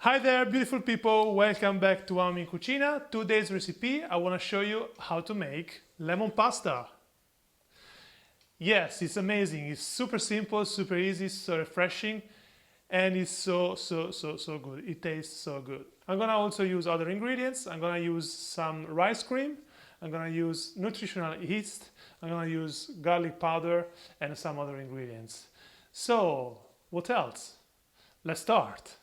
Hi there, beautiful people. Welcome back to Mamma in Cucina. Today's recipe, I want to show you how to make lemon pasta. Yes, it's amazing. It's super simple, super easy, so refreshing, and it's so good. It tastes so good. I'm gonna also use other ingredients. I'm gonna use some rice cream. I'm gonna use nutritional yeast. I'm gonna use garlic powder and some other ingredients. So, what else? Let's start.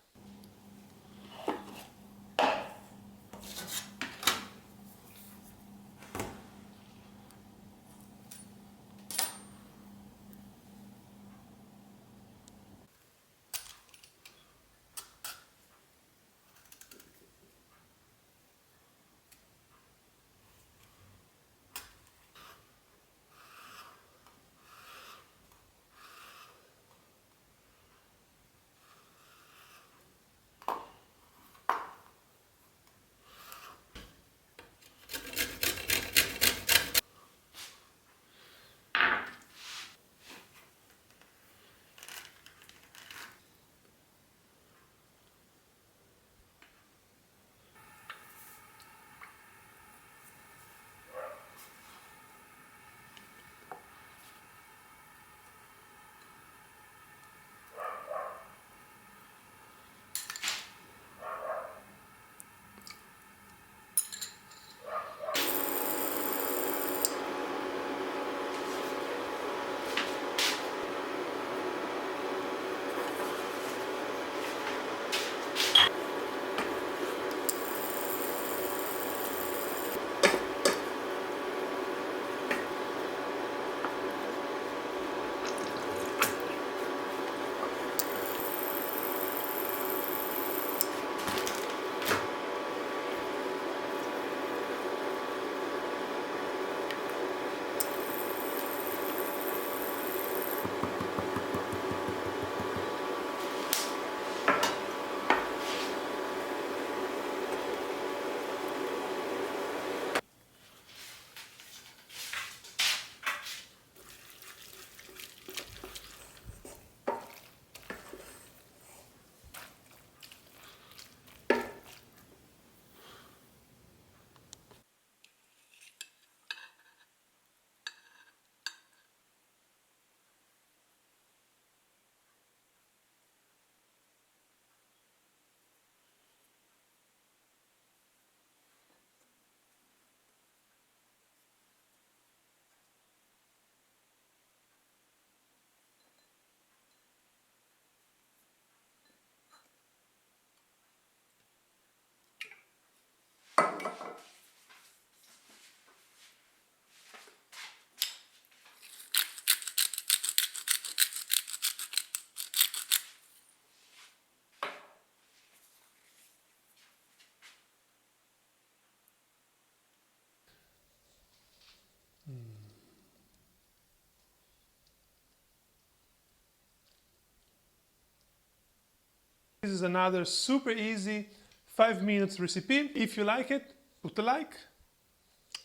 This is another super easy 5 minutes recipe. If you like it, put a like,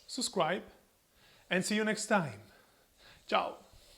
subscribe, and see you next time. Ciao!